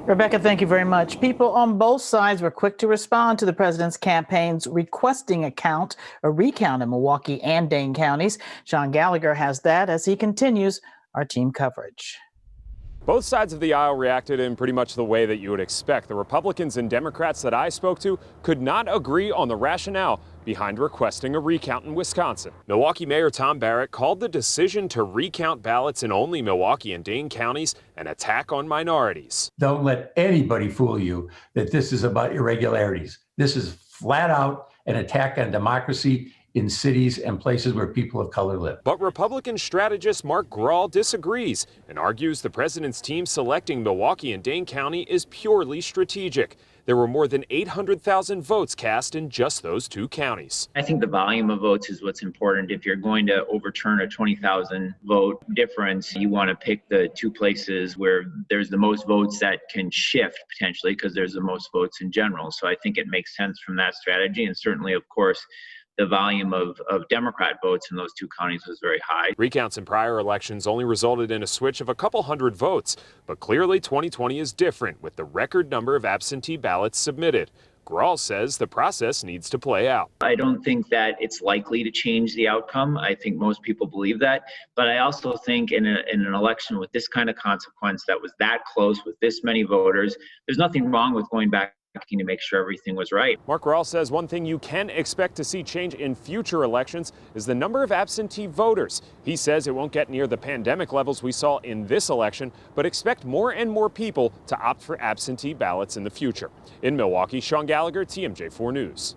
Rebecca, thank you very much. People on both sides were quick to respond to the president's campaigns requesting a recount in Milwaukee and Dane counties. SHAUN Gallagher has that as he continues our team coverage. Both sides of the aisle reacted in pretty much the way that you would expect. The Republicans and Democrats that I spoke to could not agree on the rationale behind requesting a recount in Wisconsin. Milwaukee Mayor Tom Barrett called the decision to recount ballots in only Milwaukee and Dane counties an attack on minorities. Don't let anybody fool you that this is about irregularities. This is flat out an attack on democracy in cities and places where people of color live. But Republican strategist Mark GRAUL disagrees and argues the president's team selecting Milwaukee and Dane County is purely strategic. There were more than 800,000 votes cast in just those two counties. I think the volume of votes is what's important. If you're going to overturn a 20,000 vote difference, you want to pick the two places where there's the most votes that can shift potentially because there's the most votes in general. So I think it makes sense from that strategy. And certainly, of course, the volume of Democrat votes in those two counties was very high. Recounts in prior elections only resulted in a switch of a couple hundred votes, but clearly 2020 is different with the record number of absentee ballots submitted. GRAUL says the process needs to play out. I don't think that it's likely to change the outcome. I think most people believe that. But I also think in an election with this kind of consequence that was that close with this many voters, there's nothing wrong with going back to make sure everything was right. Mark GRAUL says one thing you can expect to see change in future elections is the number of absentee voters. He says it won't get near the pandemic levels we saw in this election, but expect more and more people to opt for absentee ballots in the future. In Milwaukee, SHAUN Gallagher, TMJ4 News.